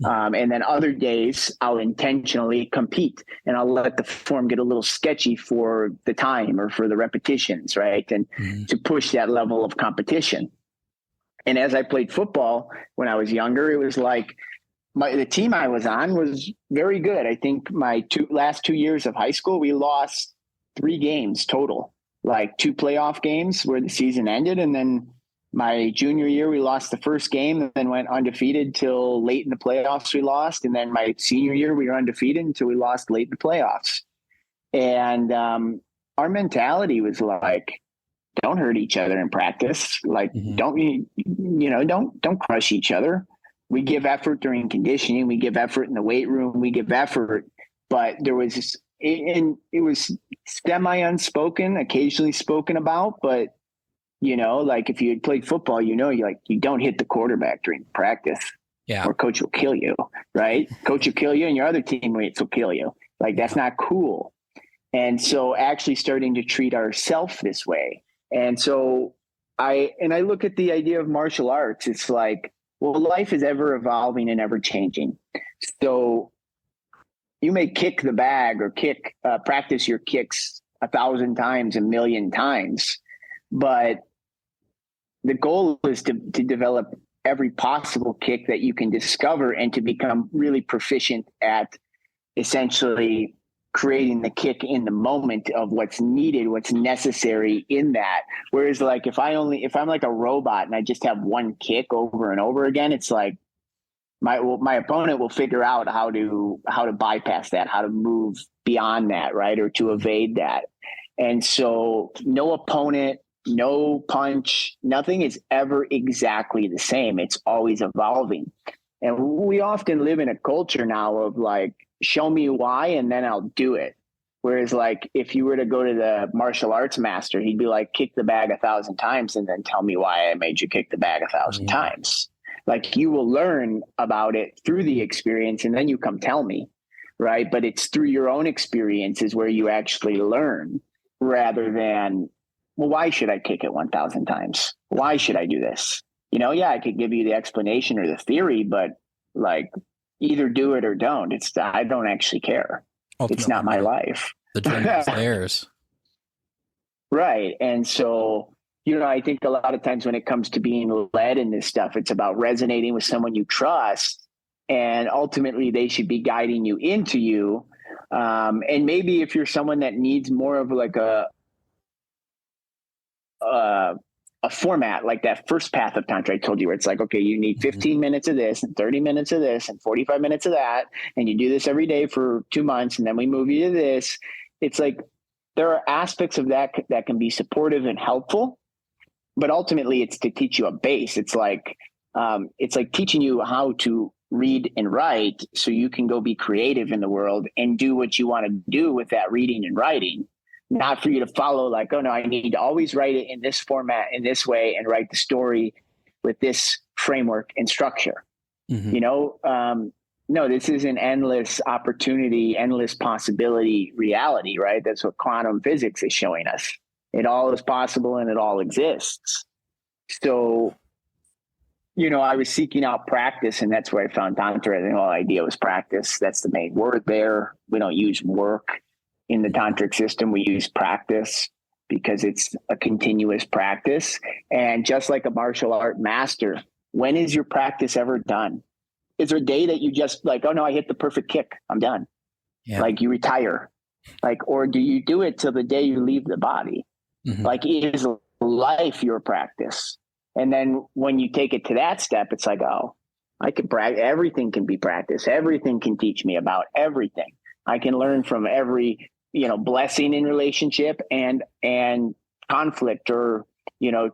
[SPEAKER 2] And then other days I'll intentionally compete and I'll let the form get a little sketchy for the time or for the repetitions, right? And to push that level of competition. And as I played football when I was younger, it was like the team I was on was very good. I think my last 2 years of high school, we lost 3 games total, like 2 playoff games where the season ended. And then my junior year, we lost the first game and then went undefeated till late in the playoffs. We lost. And then my senior year, we were undefeated until we lost late in the playoffs. And our mentality was like, don't hurt each other in practice. Like, don't crush each other. We give effort during conditioning. We give effort in the weight room. We give effort. But there was it was semi unspoken, occasionally spoken about, but like if you had played football, you don't hit the quarterback during practice, or coach will kill you, right? Coach will kill you and your other teammates will kill you. Like that's not cool. And so actually starting to treat ourselves this way. And so I look at the idea of martial arts. It's like, well, life is ever evolving and ever changing. So you may kick the bag or practice your kicks 1,000 times, 1,000,000 times, but the goal is to develop every possible kick that you can discover and to become really proficient at essentially creating the kick in the moment of what's needed, what's necessary in that. Whereas like if I'm like a robot and I just have one kick over and over again, it's like my opponent will figure out how to bypass that, how to move beyond that, right? Or to evade that. And so no opponent, no punch, nothing is ever exactly the same. It's always evolving. And we often live in a culture now of like, show me why, and then I'll do it. Whereas like, if you were to go to the martial arts master, he'd be like, kick the bag 1,000 times and then tell me why I made you kick the bag 1,000 times. Like you will learn about it through the experience and then you come tell me, right? But it's through your own experiences where you actually learn rather than, well, why should I kick it 1,000 times? Why should I do this? Yeah, I could give you the explanation or the theory, but like either do it or don't. I don't actually care. Ultimately, it's not my life.
[SPEAKER 1] The journey is theirs.
[SPEAKER 2] Right. And so, I think a lot of times when it comes to being led in this stuff, it's about resonating with someone you trust, and ultimately they should be guiding you into you. And maybe if you're someone that needs more of like a format, like that first path of Tantra I told you, where it's like, okay, you need 15 minutes of this and 30 minutes of this and 45 minutes of that. And you do this every day for 2 months. And then we move you to this. It's like, there are aspects of that can be supportive and helpful, but ultimately it's to teach you a base. It's like teaching you how to read and write so you can go be creative in the world and do what you want to do with that reading and writing. Not for you to follow like, oh no, I need to always write it in this format, in this way, and write the story with this framework and structure. No, this is an endless opportunity, endless possibility reality, right? That's what quantum physics is showing us. It all is possible and it all exists. So, I was seeking out practice, and that's where I found Tantra. The whole idea was practice. That's the main word there. We don't use work. In the tantric system, we use practice because it's a continuous practice. And just like a martial art master, when is your practice ever done? Is there a day that you just like, oh no, I hit the perfect kick, I'm done? Yeah. Like you retire, or do you do it till the day you leave the body? Like, is life your practice? And then when you take it to that step, it's like, oh, I can practice. Everything can be practiced. Everything can teach me about everything. I can learn from every blessing in relationship and conflict or,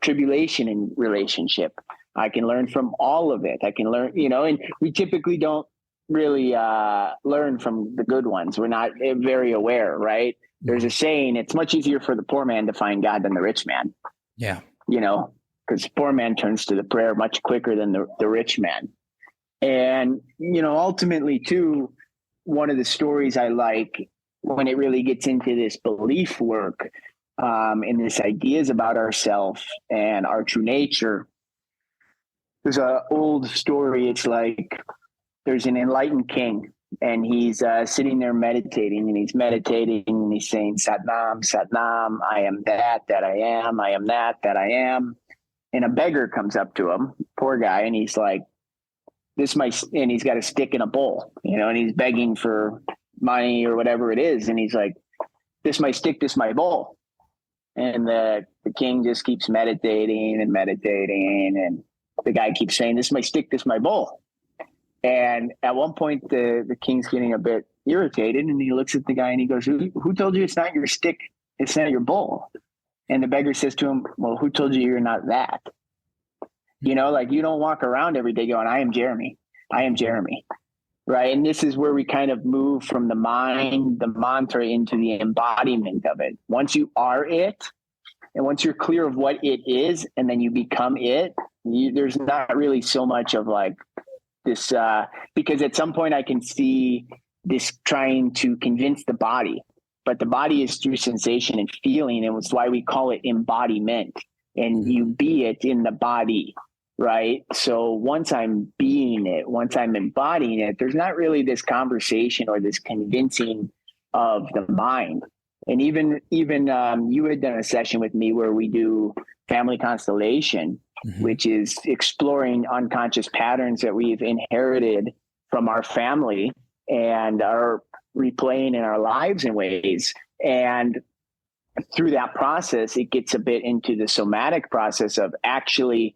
[SPEAKER 2] tribulation in relationship. I can learn from all of it. I can learn, and we typically don't really learn from the good ones. We're not very aware, right? There's a saying, it's much easier for the poor man to find God than the rich man.
[SPEAKER 1] Yeah.
[SPEAKER 2] Because the poor man turns to the prayer much quicker than the rich man. And, ultimately too, one of the stories I like when it really gets into this belief work and this ideas about ourselves and our true nature. There's an old story. It's like there's an enlightened king, and he's sitting there meditating, and he's saying, Satnam, Satnam, I am that I am, I am that I am. And a beggar comes up to him, poor guy, and he's like, and he's got a stick and a bowl, and he's begging for money or whatever it is. And he's like, this my stick, this my bowl. And the king just keeps meditating, and the guy keeps saying, this my stick, this my bowl. And at one point the king's getting a bit irritated, and he looks at the guy and he goes, who told you it's not your stick, it's not your bowl? And the beggar says to him, well, who told you you're not that? You don't walk around every day going, I am Jeremy. Right. And this is where we kind of move from the mind, the mantra, into the embodiment of it. Once you are it, and once you're clear of what it is, and then you become it, there's not really so much of like this, because at some point I can see this trying to convince the body, but the body is through sensation and feeling. And it's why we call it embodiment. and you be it in the body, right? So once I'm being it, once I'm embodying it, there's not really this conversation or this convincing of the mind. And even you had done a session with me where we do family constellation, which is exploring unconscious patterns that we've inherited from our family and are replaying in our lives in ways. And through that process, it gets a bit into the somatic process of actually,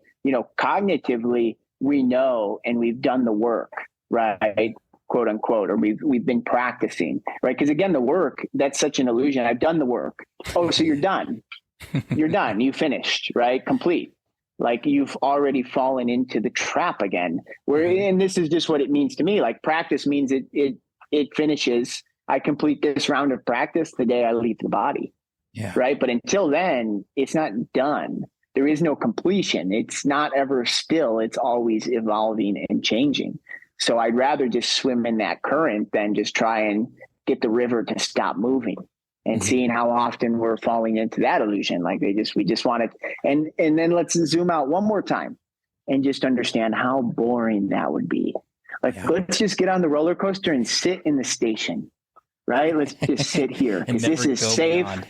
[SPEAKER 2] cognitively, we know and we've done the work, right? Quote unquote, or we've been practicing, right? Because again, the work, that's such an illusion. I've done the work. Oh, so you're done. You're done. You finished, right? Complete. Like you've already fallen into the trap again. And this is just what it means to me. Like practice means it finishes. I complete this round of practice the day I leave the body.
[SPEAKER 1] Yeah.
[SPEAKER 2] Right. But until then, it's not done. There is no completion. It's not ever still. It's always evolving and changing. So I'd rather just swim in that current than just try and get the river to stop moving and seeing how often we're falling into that illusion. Like we just want it. And then let's zoom out one more time and just understand how boring that would be. Like, let's just get on the roller coaster and sit in the station, right? Let's just sit here because this is safe. Beyond.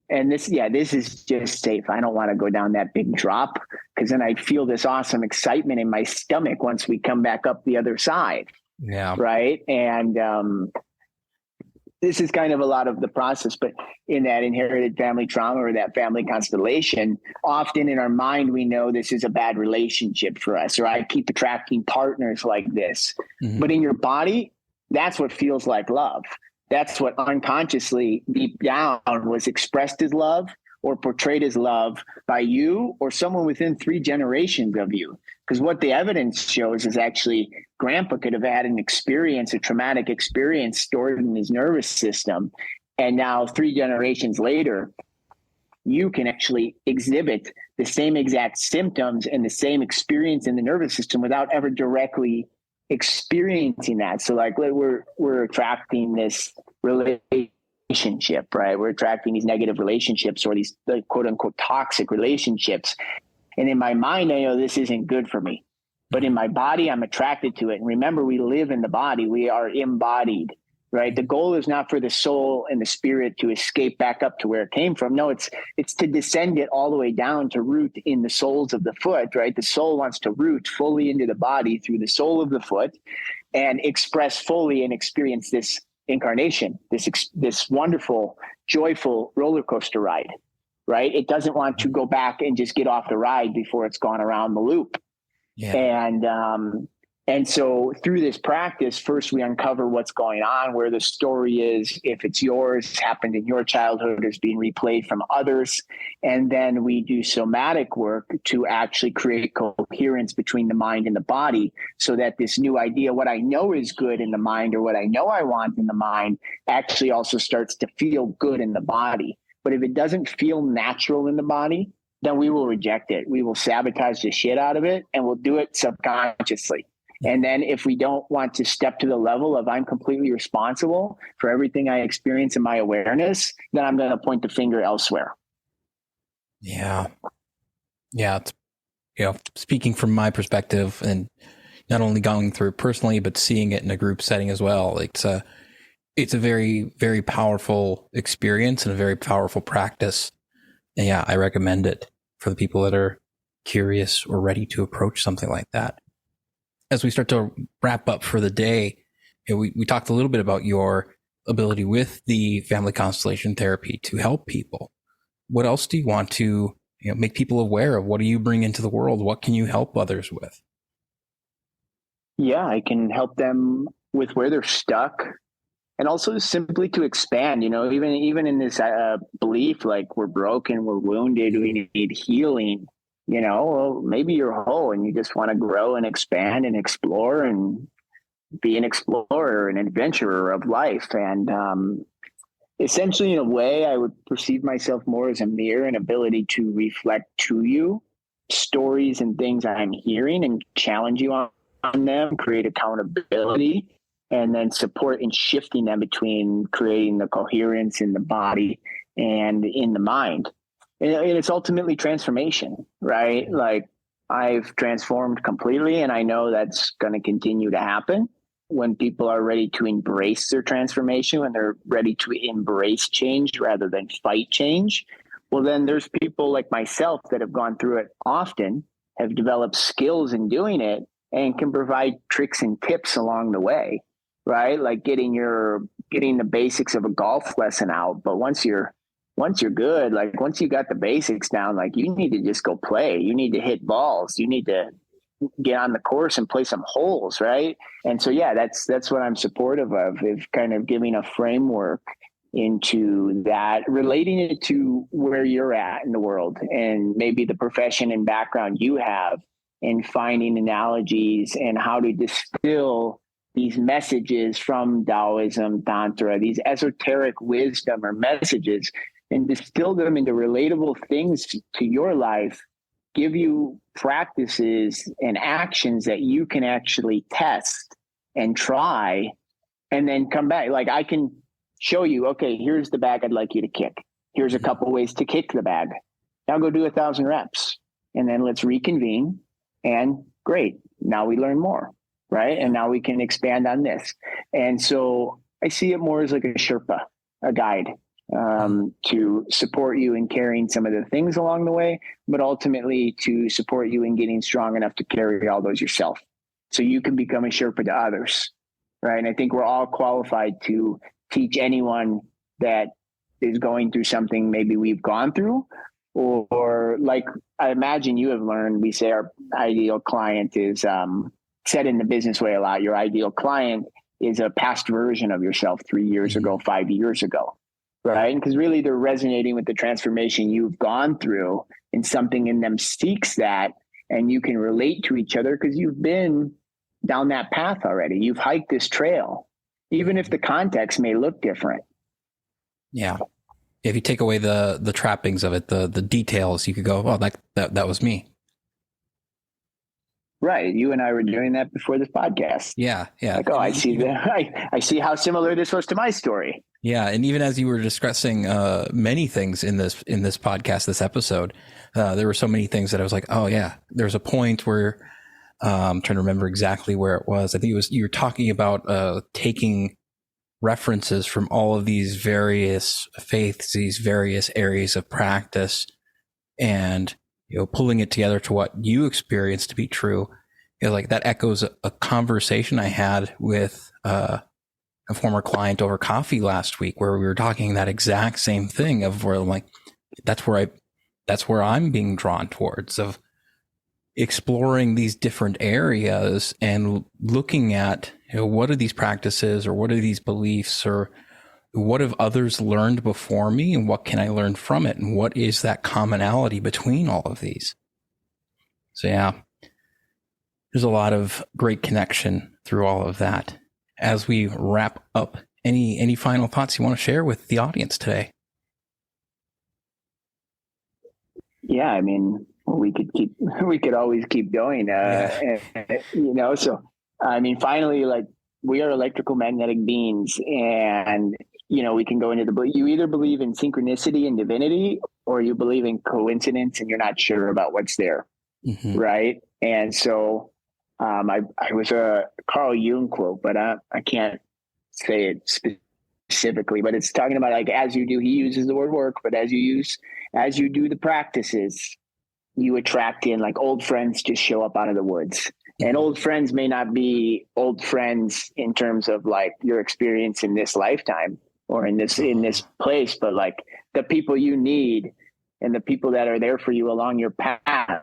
[SPEAKER 2] And this is just safe. I don't want to go down that big drop because then I feel this awesome excitement in my stomach once we come back up the other side.
[SPEAKER 1] Yeah.
[SPEAKER 2] Right. And this is kind of a lot of the process, but in that inherited family trauma or that family constellation, often in our mind, we know this is a bad relationship for us, or I keep attracting partners like this. But in your body, that's what feels like love. That's what unconsciously deep down was expressed as love or portrayed as love by you or someone within 3 generations of you. Because what the evidence shows is actually grandpa could have had a traumatic experience stored in his nervous system. And now 3 generations later, you can actually exhibit the same exact symptoms and the same experience in the nervous system without ever directly experiencing that. So like we're attracting this relationship, right? We're attracting these negative relationships or these quote unquote toxic relationships. And in my mind, I know this isn't good for me, but in my body, I'm attracted to it. And remember, we live in the body. We are embodied, right? The goal is not for the soul and the spirit to escape back up to where it came from. No, it's to descend it all the way down to root in the soles of the foot, right? The soul wants to root fully into the body through the sole of the foot and express fully and experience this incarnation, this wonderful, joyful roller coaster ride, right? It doesn't want to go back and just get off the ride before it's gone around the loop. Yeah. And so through this practice, first we uncover what's going on, where the story is, if it's yours, happened in your childhood, is being replayed from others. And then we do somatic work to actually create coherence between the mind and the body so that this new idea, what I know is good in the mind or what I know I want in the mind, actually also starts to feel good in the body. But if it doesn't feel natural in the body, then we will reject it. We will sabotage the shit out of it and we'll do it subconsciously. And then if we don't want to step to the level of I'm completely responsible for everything I experience in my awareness, then I'm going to point the finger elsewhere.
[SPEAKER 1] Yeah. Yeah. It's, speaking from my perspective and not only going through it personally, but seeing it in a group setting as well. It's a very, very powerful experience and a very powerful practice. And yeah, I recommend it for the people that are curious or ready to approach something like that. As we start to wrap up for the day, we talked a little bit about your ability with the family constellation therapy to help people. What else do you want to make people aware of? What do you bring into the world? What can you help others with?
[SPEAKER 2] Yeah, I can help them with where they're stuck. And also simply to expand, even in this belief, like we're broken, we're wounded, we need healing, well, maybe you're whole and you just want to grow and expand and explore and be an explorer, an adventurer of life. And essentially, in a way, I would perceive myself more as a mirror, an ability to reflect to you stories and things I'm hearing and challenge you on them, create accountability, and then support in shifting them between creating the coherence in the body and in the mind. and it's ultimately transformation, right? Like I've transformed completely, and I know that's going to continue to happen when people are ready to embrace their transformation, when they're ready to embrace change rather than fight change. Well, then there's people like myself that have gone through it often, have developed skills in doing it, and can provide tricks and tips along the way, right? Like getting the basics of a golf lesson out. But once you're good, like once you got the basics down, like you need to just go play. You need to hit balls. You need to get on the course and play some holes, right? And so, yeah, that's what I'm supportive of, is kind of giving a framework into that, relating it to where you're at in the world and maybe the profession and background you have, and finding analogies and how to distill these messages from Taoism, Tantra, these esoteric wisdom or messages, and distill them into relatable things to your life, give you practices and actions that you can actually test and try, and then come back. Like I can show you, okay, here's the bag I'd like you to kick. Here's a couple ways to kick the bag. Now go do 1,000 reps, and then let's reconvene. And great, now we learn more, right? And now we can expand on this. And so I see it more as like a Sherpa, a guide, to support you in carrying some of the things along the way, but ultimately to support you in getting strong enough to carry all those yourself, so you can become a Sherpa to others, right? And I think we're all qualified to teach anyone that is going through something maybe we've gone through, or like I imagine you have learned. We say our ideal client is said in the business way a lot. Your ideal client is a past version of yourself 3 years ago, 5 years ago, right? Because really they're resonating with the transformation you've gone through, and something in them seeks that, and you can relate to each other because you've been down that path already. You've hiked this trail, even if the context may look different.
[SPEAKER 1] Yeah. If you take away the trappings of it, the details, you could go, oh, that was me.
[SPEAKER 2] Right. You and I were doing that before this podcast.
[SPEAKER 1] Yeah. Yeah.
[SPEAKER 2] Like, oh, I see I see how similar this was to my story.
[SPEAKER 1] Yeah. And even as you were discussing many things in this podcast, this episode, there were so many things that I was like, oh yeah, there's a point where I'm trying to remember exactly where it was. I think you were talking about taking references from all of these various faiths, these various areas of practice, and pulling it together to what you experienced to be true. Like that echoes a conversation I had with a former client over coffee last week, where we were talking that exact same thing of where I'm like, that's where I'm being drawn towards, of exploring these different areas and looking at, what are these practices, or what are these beliefs, or what have others learned before me, and what can I learn from it, and what is that commonality between all of these? So yeah, there's a lot of great connection through all of that. As we wrap up, any final thoughts you want to share with the audience today?
[SPEAKER 2] Yeah, I mean, we could always keep going. So I mean, finally, like, we are electrical magnetic beings, and we can go into you either believe in synchronicity and divinity, or you believe in coincidence and you're not sure about what's there. Mm-hmm. Right. And so I was a Carl Jung quote, but I can't say it specifically, but it's talking about, like, as you do, he uses the word work, but as you do the practices, you attract in, like, old friends just show up out of the woods. And old friends may not be old friends in terms of, like, your experience in this lifetime or in this place, but like the people you need and the people that are there for you along your path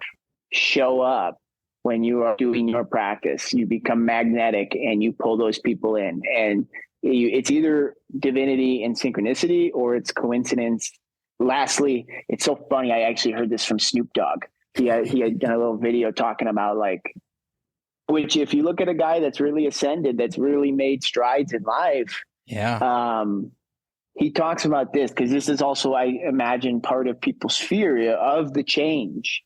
[SPEAKER 2] show up when you are doing your practice. You become magnetic and you pull those people in, and it's either divinity and synchronicity, or it's coincidence. Lastly, it's so funny. I actually heard this from Snoop Dogg. He had done a little video talking about, like, which, if you look at a guy that's really ascended, that's really made strides in life. Yeah. He talks about this, because this is also, I imagine, part of people's fear of the change,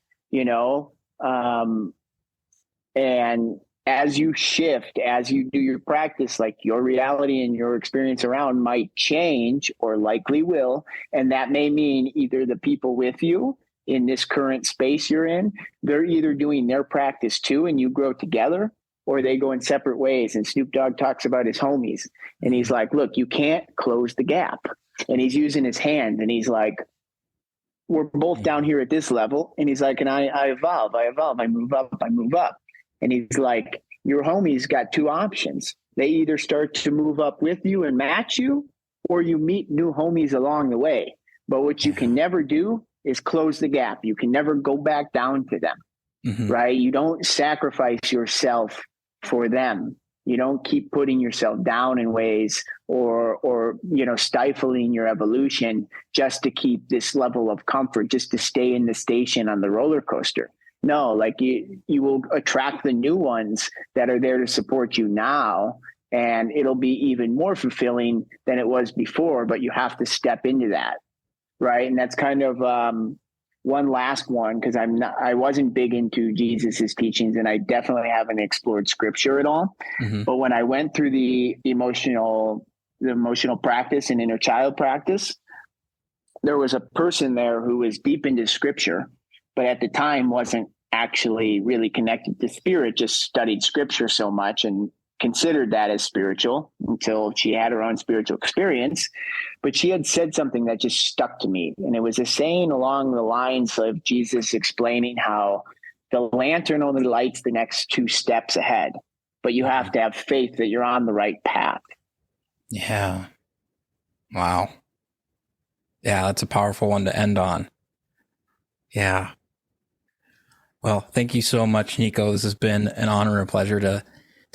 [SPEAKER 2] and as you shift, as you do your practice, like your reality and your experience around might change or likely will. And that may mean either the people with you in this current space you're in, they're either doing their practice too and you grow together, or they go in separate ways. And Snoop Dogg talks about his homies and he's like, look, you can't close the gap. And he's using his hand and he's like, we're both down here at this level. And he's like, and I evolve, I move up. And he's like, your homies got two options. They either start to move up with you and match you, or you meet new homies along the way. But what you can never do is close the gap. You can never go back down to them, right? You don't sacrifice yourself for them. You don't keep putting yourself down in ways or stifling your evolution just to keep this level of comfort, just to stay in the station on the roller coaster. No, like you will attract the new ones that are there to support you now, and it'll be even more fulfilling than it was before, but you have to step into that. Right. And that's kind of one last one, because I wasn't big into Jesus's teachings, and I definitely haven't explored scripture at all. But when I went through the emotional practice and inner child practice, there was a person there who was deep into scripture, but at the time wasn't actually really connected to spirit, just studied scripture so much and considered that as spiritual until she had her own spiritual experience. But she had said something that just stuck to me. And it was a saying along the lines of Jesus explaining how the lantern only lights the next 2 steps ahead, but you have to have faith that you're on the right path.
[SPEAKER 1] Yeah. Wow. Yeah, that's a powerful one to end on. Yeah. Well, thank you so much, Nico. This has been an honor and a pleasure to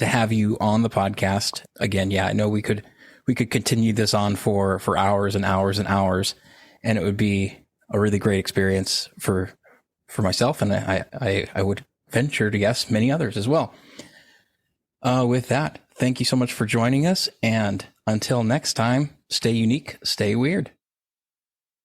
[SPEAKER 1] have you on the podcast again. Yeah, I know we could continue this on for hours and hours and hours, and it would be a really great experience for myself, and I would venture to guess many others as well. With that, thank you so much for joining us, and until next time, stay unique, stay weird.